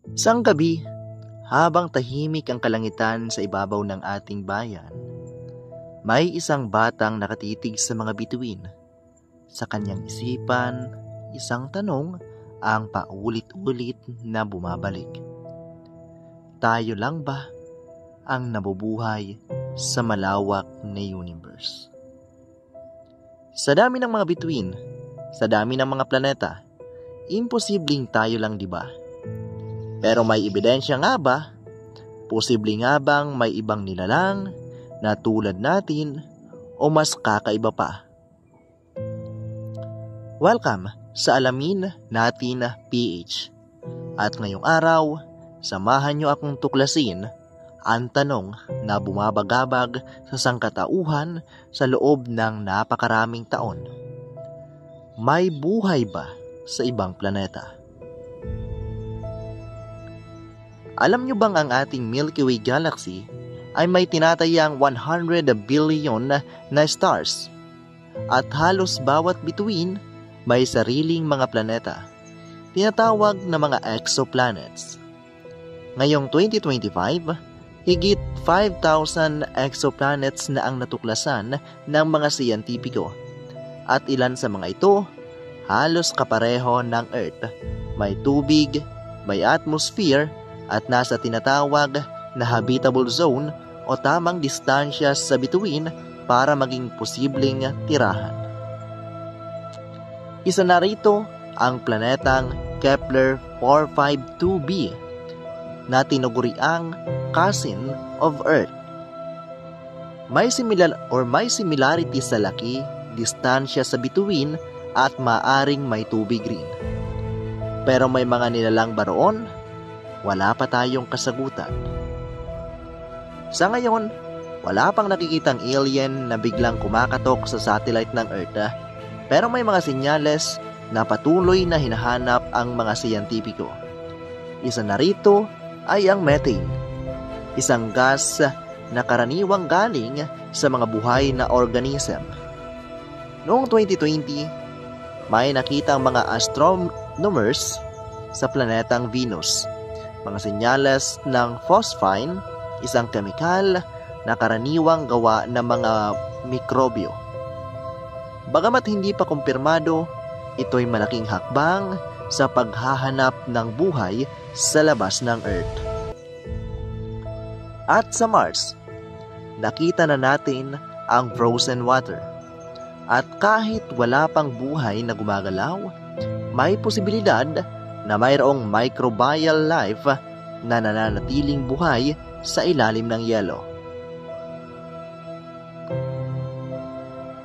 Isang gabi, habang tahimik ang kalangitan sa ibabaw ng ating bayan, may isang batang nakatitig sa mga bituin. Sa kanyang isipan, isang tanong ang paulit-ulit na bumabalik. Tayo lang ba ang nabubuhay sa malawak na universe? Sa dami ng mga bituin, sa dami ng mga planeta, imposibleng tayo lang, di ba? Pero may ebidensya nga ba? Posible nga bang may ibang nilalang na tulad natin o mas kakaiba pa? Welcome sa Alamin Natin PH. At ngayong araw, samahan niyo akong tuklasin ang tanong na bumabagabag sa sangkatauhan sa loob ng napakaraming taon. May buhay ba sa ibang planeta? Alam nyo bang ang ating Milky Way Galaxy ay may tinatayang 100 billion na stars at halos bawat bituin may sariling mga planeta, tinatawag na mga exoplanets. Ngayong 2025, higit 5,000 exoplanets na ang natuklasan ng mga siyentipiko at ilan sa mga ito halos kapareho ng Earth. May tubig, may atmosphere at nasa tinatawag na habitable zone o tamang distansya sa bituin para maging posibleng tirahan. Isa na rito ang planetang Kepler 452b na tinuguriang cousin of Earth. May similarity sa laki, distansya sa bituin at maaring may tubig rin. Pero may mga nilalang ba roon? Wala pa tayong kasagutan. Sa ngayon, wala pang nakikitang alien na biglang kumakatok sa satellite ng Earth. Pero may mga senyales na patuloy na hinahanap ang mga siyentipiko. Isa na rito ay ang methane, isang gas na karaniwang galing sa mga buhay na organism. Noong 2020, may nakita ang mga astronomers sa planetang Venus. Mga senyales ng phosphine, isang kemikal na karaniwang gawa ng mga mikrobyo. Bagamat hindi pa kumpirmado, ito'y malaking hakbang sa paghahanap ng buhay sa labas ng Earth. At sa Mars, nakita na natin ang frozen water. At kahit wala pang buhay na gumagalaw, may posibilidad na mayroong microbial life na nananatiling buhay sa ilalim ng yelo.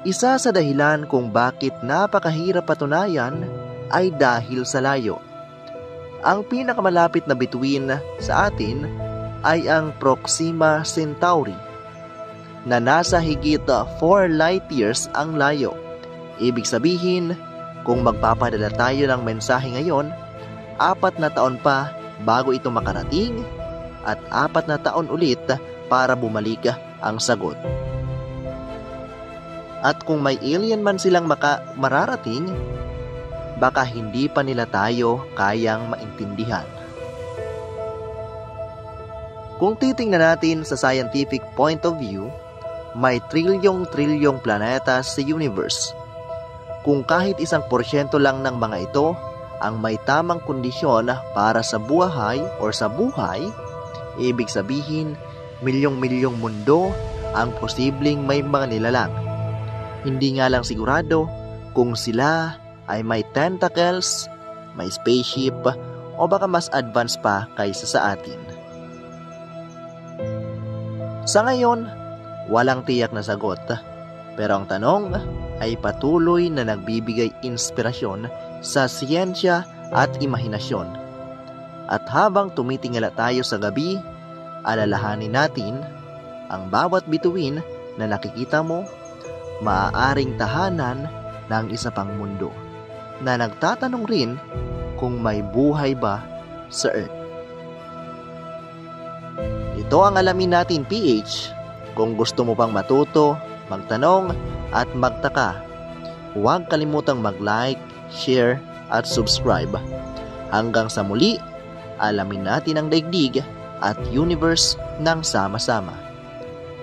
Isa sa dahilan kung bakit napakahirap patunayan ay dahil sa layo. Ang pinakamalapit na bituin sa atin ay ang Proxima Centauri na nasa higit 4 light years ang layo. Ibig sabihin, kung magpapadala tayo ng mensahe ngayon, 4 na taon pa bago ito makarating at 4 na taon ulit para bumalik ang sagot. At kung may alien man silang mararating, baka hindi pa nila tayo kayang maintindihan. Kung titingnan natin sa scientific point of view, may trilyong planeta sa universe. Kung kahit 1% lang ng mga ito ang may tamang kondisyon para sa buhay or sa buhay, ibig sabihin, milyong-milyong mundo ang posibleng may mga nilalang. Hindi nga lang sigurado kung sila ay may tentacles, may spaceship, o baka mas advanced pa kaysa sa atin. Sa ngayon, walang tiyak na sagot, pero ang tanong ay patuloy na nagbibigay inspirasyon sa siyensya at imahinasyon. At habang tumitingala tayo sa gabi, alalahanin natin ang bawat bituin na nakikita mo, maaaring tahanan ng isa pang mundo na nagtatanong rin kung may buhay ba sa Earth. Ito ang Alamin Natin PH. Kung gusto mo pang matuto, magtanong at magtaka, huwag kalimutang mag-like, share at subscribe. Hanggang sa muli, alamin natin ang daigdig at universe ng sama-sama.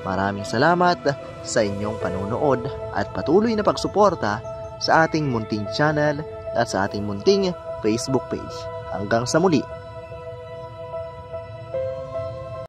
Maraming salamat sa inyong panunood at patuloy na pagsuporta sa ating munting channel at sa ating munting Facebook page. Hanggang sa muli.